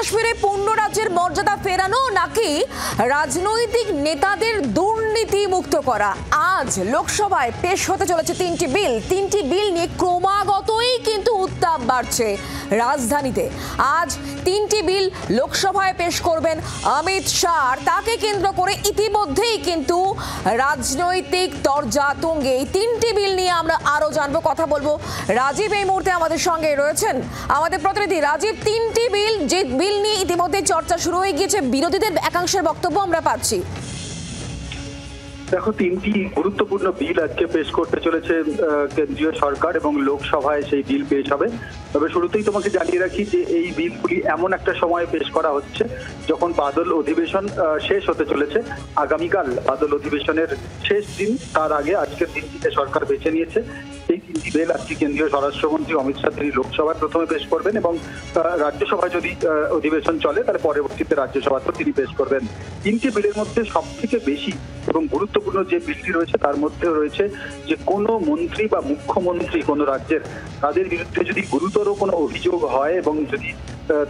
কাশ্মীরে পূর্ণ রাজ্যের মর্যাদা ফেরানো নাকি রাজনৈতিক নেতাদের দুর্নীতি মুক্ত করা? আজ লোকসভায় পেশ হতে চলেছে তিনটি বিল নিয়ে ক্রমাগতই কিন্তু উত্তাপ বাড়ছে রাজধানীতে। আজ তিনটি বিল লোকসভায় পেশ করবেন অমিত শাহ, তাকে কেন্দ্র করে ইতিমধ্যেই কিন্তু রাজনৈতিক তরজা তুঙ্গে। এই তিনটি বিল নিয়ে আমরা আরো জানবো, কথা বলবো। রাজীব এই মুহূর্তে আমাদের সঙ্গে রয়েছেন, আমাদের প্রতিনিধি রাজীব। তিনটি বিল, যে বিল নিয়ে ইতিমধ্যে চর্চা শুরু হয়ে গিয়েছে, বিরোধীদের একাংশের বক্তব্য আমরা পাচ্ছি। দেখো, তিনটি গুরুত্বপূর্ণ বিল আজকে পেশ করতে চলেছে কেন্দ্রীয় সরকার এবং লোকসভায় সেই বিল পেশ হবে। তবে শুরুতেই তোমাকে জানিয়ে রাখি যে এই বিলগুলি এমন একটা সময় পেশ করা হচ্ছে যখন বাদল অধিবেশন শেষ হতে চলেছে। আগামীকাল বাদল অধিবেশনের শেষ দিন, তার আগে আজকের দিনটিতে সরকার বেছে নিয়েছে। এই তিনটি বিল আজকে কেন্দ্রীয় স্বরাষ্ট্রমন্ত্রী অমিত শাহ তিনি লোকসভায় প্রথমে পেশ করবেন এবং রাজ্যসভায় যদি অধিবেশন চলে তাহলে পরবর্তীতে রাজ্যসভাতেও তিনি পেশ করবেন। তিনটি বিলের মধ্যে সব থেকে বেশি এবং গুরুত্বপূর্ণ যে বিলটি রয়েছে তার মধ্যে রয়েছে যে কোনো মন্ত্রী বা মুখ্যমন্ত্রী কোনো রাজ্যের, তাদের বিরুদ্ধে যদি গুরুতর কোনো অভিযোগ হয় এবং যদি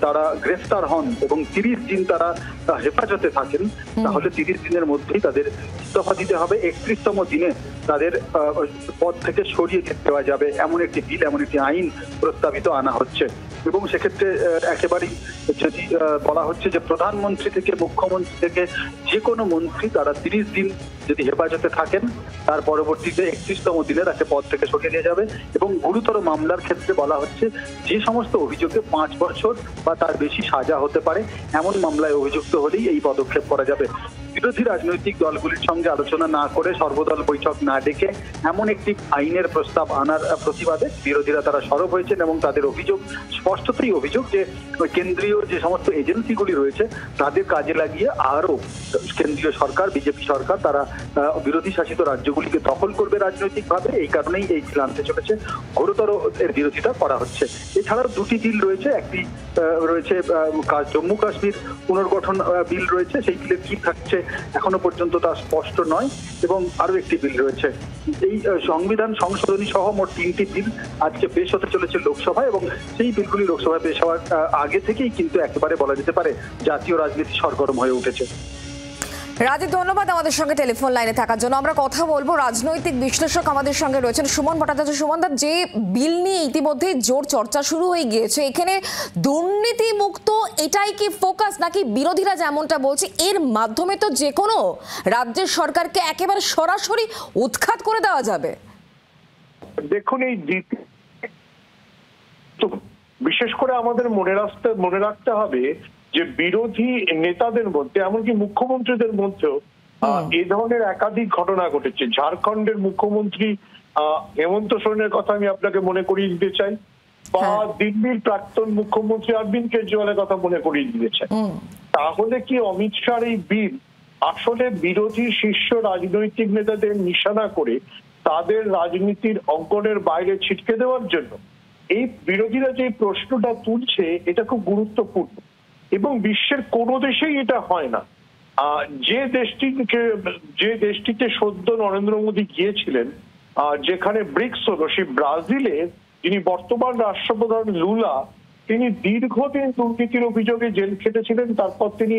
তারা গ্রেফতার হন এবং 30 দিন তারা হেফাজতে থাকেন, তাহলে 30 দিনের মধ্যেই তাদের ইস্তফা দিতে হবে। 31তম দিনে তাদের পদ থেকে সরিয়ে দেওয়া যাবে, এমন একটি বিল, এমন একটি আইন প্রস্তাবিত আনা হচ্ছে। এবং সেক্ষেত্রে একেবারেই যদি বলা হচ্ছে যে প্রধানমন্ত্রী থেকে মুখ্যমন্ত্রী থেকে যে কোনো মন্ত্রী তারা 30 দিন যদি হেফাজতে থাকেন, তার পরবর্তীতে 31তম দিনে তাকে পদ থেকে সরিয়ে দেওয়া যাবে। এবং গুরুতর মামলার ক্ষেত্রে বলা হচ্ছে যে সমস্ত অভিযোগে 5 বছর বা তার বেশি সাজা হতে পারে, এমন মামলায় অভিযুক্ত হলেই এই পদক্ষেপ করা যাবে। বিরোধী রাজনৈতিক দলগুলির সঙ্গে আলোচনা না করে, সর্বদল বৈঠক না ডেকে এমন একটি আইনের প্রস্তাব আনার প্রতিবাদে বিরোধীরা তারা সরব হয়েছেন এবং তাদের অভিযোগ, স্পষ্টতই অভিযোগ, যে কেন্দ্রীয় যে সমস্ত এজেন্সিগুলি রয়েছে তাদের কাজে লাগিয়ে আরও কেন্দ্রীয় সরকার, বিজেপি সরকার, তারা বিরোধী শাসিত রাজ্যগুলিকে দখল করবে রাজনৈতিকভাবে। এই কারণেই এই বিল আনতে চলেছে, গুরুতর এর বিরোধিতা করা হচ্ছে। এছাড়াও দুটি বিল রয়েছে, একটি রয়েছে জম্মু কাশ্মীর পুনর্গঠন বিল রয়েছে, সেই বিলে কি থাকছে এখনো পর্যন্ত তা স্পষ্ট নয়। এবং আরো একটি বিল রয়েছে, এই সংবিধান সংশোধনী সহ মোট 3টি বিল আজকে পেশ হতে চলেছে লোকসভায়। এবং সেই বিলগুলি লোকসভায় পেশ হওয়ার আগে থেকেই কিন্তু একেবারে বলা যেতে পারে জাতীয় রাজনীতি সরগরম হয়ে উঠেছে। রাজীব, ধন্যবাদ আমাদের সঙ্গে টেলিফোন লাইনে থাকার জন্য। আমরা কথা বলবো, রাজনৈতিক বিশ্লেষক আমাদের সঙ্গে রয়েছেন সুমন ভট্টাচার্য। সুমন দা, যে বিল নিয়ে ইতিমধ্যে জোর চর্চা শুরু হয়ে গিয়েছে, এখানে দুর্নীতি মুক্ত এটাই কি ফোকাস, নাকি বিরোধীরা যেমনটা বলছে এর মাধ্যমে তো যে কোনো রাজ্যের সরকারকে একেবারে সরাসরি উৎখাত করে দেওয়া যাবে? দেখুন, এই বিশেষ করে আমাদের মনে রাখতে হবে যে বিরোধী নেতাদের মধ্যে, এমনকি মুখ্যমন্ত্রীদের মধ্যেও এই ধরনের একাধিক ঘটনা ঘটেছে। ঝাড়খণ্ডের মুখ্যমন্ত্রী হেমন্ত সোরেনের কথা আমি আপনাকে মনে করিয়ে দিতে চাই, বা দিল্লির প্রাক্তন মুখ্যমন্ত্রী অরবিন্দ কেজরিওয়ালের কথা মনে করিয়ে দিতে চাই। তাহলে কি অমিত শাহর এই বিল আসলে বিরোধী শীর্ষ রাজনৈতিক নেতাদের নিশানা করে তাদের রাজনীতির অঙ্কনের বাইরে ছিটকে দেওয়ার জন্য? এই বিরোধীরা যে প্রশ্নটা তুলছে এটা খুব গুরুত্বপূর্ণ এবং বিশ্বের কোনো দেশেই এটা হয় না। যে দেশটিতে সদ্য নরেন্দ্র মোদী গিয়েছিলেন, যেখানে ব্রিক্স হলো, সেই ব্রাজিলে যিনি বর্তমান রাষ্ট্রপ্রধান লুলা, তিনি দীর্ঘদিন দুর্নীতির অভিযোগে জেল খেটেছিলেন। তারপর তিনি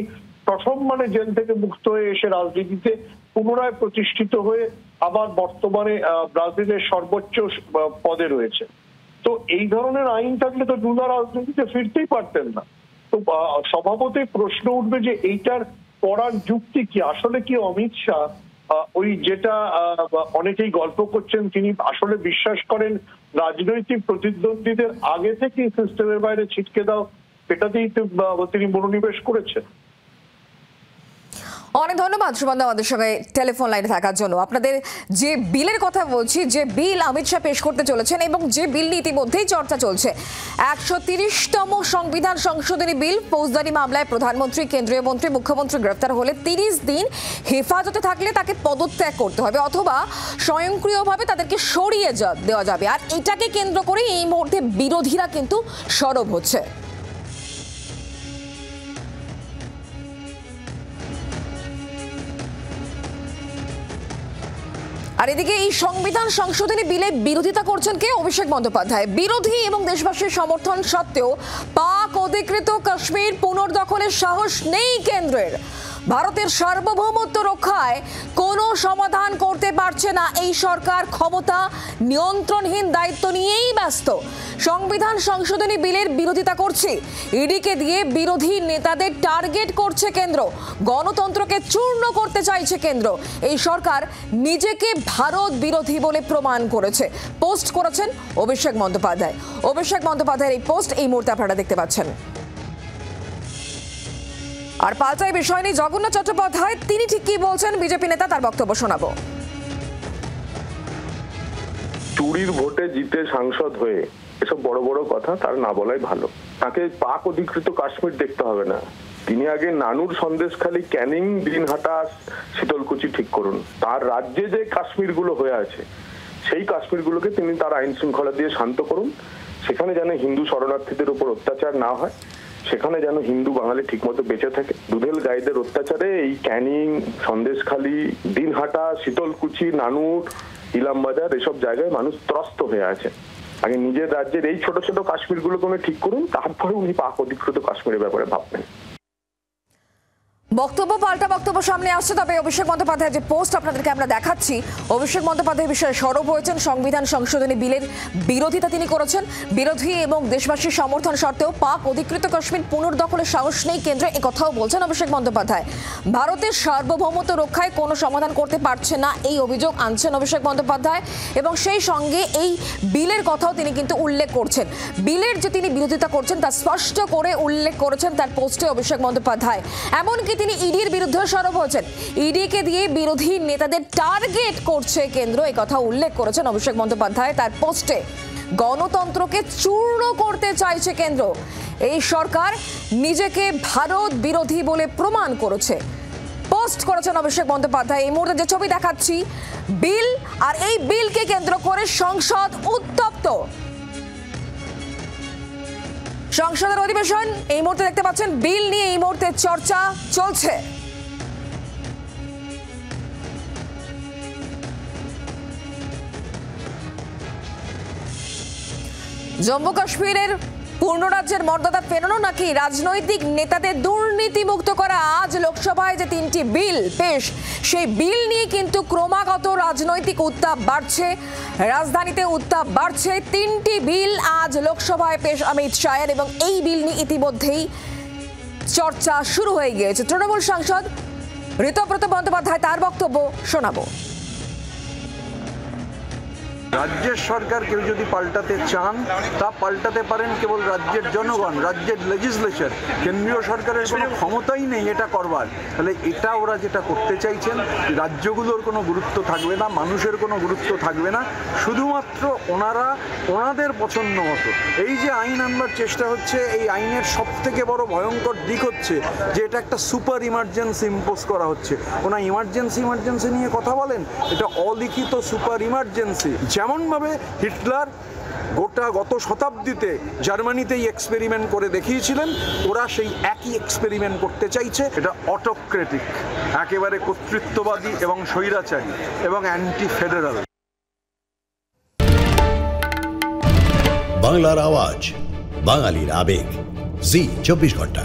প্রথম জেল থেকে মুক্ত হয়ে এসে রাজনীতিতে পুনরায় প্রতিষ্ঠিত হয়ে আবার বর্তমানে ব্রাজিলের সর্বোচ্চ পদে রয়েছে। তো এই ধরনের আইন থাকলে তো লুলা রাজনীতিতে ফিরতেই পারতেন না। তো স্বভাবতই প্রশ্ন উঠবে যে এইটার পড়ার যুক্তি কি? আসলে কি অমিত শাহ ওই যেটা অনেকেই গল্প করছেন, তিনি আসলে বিশ্বাস করেন রাজনৈতিক প্রতিদ্বন্দ্বীদের আগে থেকে সিস্টেমের বাইরে ছিটকে দাও, সেটাতেই তিনি মনোনিবেশ করেছেন। অনেক ধন্যবাদ সুমন দা আমাদের সঙ্গে টেলিফোন লাইনে থাকার জন্য। আপনাদের যে বিলের কথা বলছি, যে বিল অমিত শাহ পেশ করতে চলেছেন এবং যে বিল নিয়ে ইতিমধ্যেই চর্চা চলছে, 130তম সংবিধান সংশোধনী বিল। ফৌজদারি মামলায় প্রধানমন্ত্রী, কেন্দ্রীয় মন্ত্রী, মুখ্যমন্ত্রী গ্রেফতার হলে 30 দিন হেফাজতে থাকলে তাকে পদত্যাগ করতে হবে অথবা স্বয়ংক্রিয়ভাবে তাদেরকে সরিয়ে দেওয়া যাবে। আর এটাকে কেন্দ্র করে এই মুহূর্তে বিরোধীরা কিন্তু সরব হচ্ছে। আর এদিকে এই সংবিধান সংশোধনী বিলে বিরোধিতা করছেন কে? অভিষেক বন্দ্যোপাধ্যায়। বিরোধী এবং দেশবাসীর সমর্থন সত্ত্বেও পাক অধিকৃত কাশ্মীর পুনর্দখলের সাহস নেই কেন্দ্রের। ভারতের সার্বভৌমত্ব রক্ষায় কোনো সমাধান করতে পারছে না এই সরকার। ক্ষমতা নিয়ন্ত্রণহীন দায়িত্ব নিয়েই ব্যস্ত। সংবিধান সংশোধনী বিলের বিরোধিতা করছে, ইডিকে দিয়ে বিরোধী নেতাদের টার্গেট করছে কেন্দ্র। গণতন্ত্রকে চূর্ণ করতে চাইছে কেন্দ্র। এই সরকার নিজেকে ভারত বিরোধী বলে প্রমাণ করেছে। পোস্ট করেছেন অভিষেক বন্দ্যোপাধ্যায়। অভিষেক বন্দ্যোপাধ্যায়ের এই পোস্ট এই মুহূর্তে আপনারা দেখতে পাচ্ছেন। আর পাল্টাই বিষয় নিয়ে জগন্নাথ চট্টোপাধ্যায়, তিনি ঠিক কি বলছেন বিজেপি নেতা, তার বক্তব্য শোনাবো। চুরির ভোটে জিতে সাংসদ হয়ে এসব বড় বড় কথা তার না বলাই ভালো। তাকে পাক অধিকৃত কাশ্মীর দেখতে হবে না, তিনি আগে নানুর, সন্দেশখালী, ক্যানিং, দিনহাটা, শীতলকুচি ঠিক করুন। তার রাজ্যে যে কাশ্মীরগুলো হয়ে আছে সেই কাশ্মীরগুলোকে তিনি তার আইন শৃঙ্খলা দিয়ে শান্ত করুন। সেখানে যেন হিন্দু শরণার্থীদের উপর অত্যাচার না হয়, সেখানে যেন হিন্দু বাঙালি ঠিকমতো বেঁচে থাকে। দুধেল গাইদের অত্যাচারে এই ক্যানিং, সন্দেশখালী, দিনহাটা, শীতলকুচি, নানুর, ইলামবাজার এসব জায়গায় মানুষ ত্রস্ত হয়ে আছে। আগে নিজের রাজ্যের এই ছোট ছোট কাশ্মীরগুলোকে উনি ঠিক করুন, তারপরে উনি পাক অধিকৃত কাশ্মীরের ব্যাপারে ভাববেন। বক্তব্য পাল্টা বক্তব্য সামনে আসছে। তবে অভিষেক বন্দ্যোপাধ্যায়ের যে পোস্ট আপনাদেরকে আমরা দেখাচ্ছি, অভিষেক বন্দ্যোপাধ্যায় বিষয়ে সরব হয়েছেন। সংবিধান সংশোধনী বিলের বিরোধিতা তিনি করেছেন। বিরোধী এবং দেশবাসীর সমর্থন সত্ত্বেও পাক অধিকৃত কাশ্মীর পুনর্দখলের সাহস নেই কেন্দ্রে, এ কথাও বলছেন অভিষেক বন্দ্যোপাধ্যায়। ভারতের সার্বভৌমত্ব রক্ষায় কোনো সমাধান করতে পারছে না এই অভিযোগ আনছেন অভিষেক বন্দ্যোপাধ্যায়, এবং সেই সঙ্গে এই বিলের কথাও তিনি কিন্তু উল্লেখ করছেন। বিলের যে তিনি বিরোধিতা করছেন তা স্পষ্ট করে উল্লেখ করেছেন তার পোস্টে অভিষেক বন্দ্যোপাধ্যায়। এমনকি তিনি ইডির বিরুদ্ধে সরব হয়েছেন। ইডিকে দিয়ে বিরোধী নেতাদের টার্গেট করছে কেন্দ্র, এই কথা উল্লেখ করেছেন অভিষেক বন্দ্যোপাধ্যায় তার পোস্টে। গণতন্ত্রকে চূর্ণ করতে চাইছে কেন্দ্র। এই সরকার নিজেকে ভারত বিরোধী বলে প্রমাণ করেছে। পোস্ট করেছেন অভিষেক বন্দ্যোপাধ্যায়। এই মুহূর্তে যে ছবি দেখাচ্ছি, বিল, আর এই বিলকে কেন্দ্র করে সংসদ উত্তপ্ত। সংসদের অধিবেশন এই মুহূর্তে দেখতে পাচ্ছেন, বিল নিয়ে এই মুহূর্তে চর্চা চলছে। জম্মু কাশ্মীরের পূর্ণরাজ্যের মর্যাদা ফেরানো নাকি রাজনৈতিক নেতাদের দুর্নীতি মুক্ত করা। আজ লোকসভায় যে তিনটি বিল পেশ, সেই বিল নিয়ে কিন্তু ক্রমাগত রাজনৈতিক উত্তাপ বাড়ছে, রাজধানীতে উত্তাপ বাড়ছে। তিনটি বিল আজ লোকসভায় পেশ অমিত শাহের, এবং এই বিল নিয়ে ইতিমধ্যেই চর্চা শুরু হয়ে গিয়েছে। তৃণমূল সাংসদ ঋতব্রত বন্দ্যোপাধ্যায়, তার বক্তব্য শোনাবো। রাজ্যের সরকার কেউ যদি পাল্টাতে চান তা পাল্টাতে পারেন কেবল রাজ্যের জনগণ, রাজ্যের লেজিসলেচার। কেন্দ্রীয় সরকারের কোনো ক্ষমতাই নেই এটা করবার। তাহলে এটা ওরা যেটা করতে চাইছেন, রাজ্যগুলোর কোনো গুরুত্ব থাকবে না, মানুষের কোনো গুরুত্ব থাকবে না, শুধুমাত্র ওনারা ওনাদের পছন্দ মতো এই যে আইন আনবার চেষ্টা হচ্ছে। এই আইনের সব থেকে বড় ভয়ঙ্কর দিক হচ্ছে যে এটা একটা সুপার ইমার্জেন্সি ইম্পোজ করা হচ্ছে। ওনা ইমার্জেন্সি নিয়ে কথা বলেন, এটা অলিখিত সুপার ইমার্জেন্সি। যেমনভাবে হিটলার গত শতাব্দীতে জার্মানিতেই এক্সপেরিমেন্ট করে দেখিয়েছিলেন, ওরা সেই একই এক্সপেরিমেন্ট করতে চাইছে। এটা অটোক্রেটিক, একেবারে কর্তৃত্ববাদী এবং স্বৈরাচারী এবং অ্যান্টি ফেডারাল। বাংলার আওয়াজ, বাঙালির আবেগ, জি 24 ঘন্টা।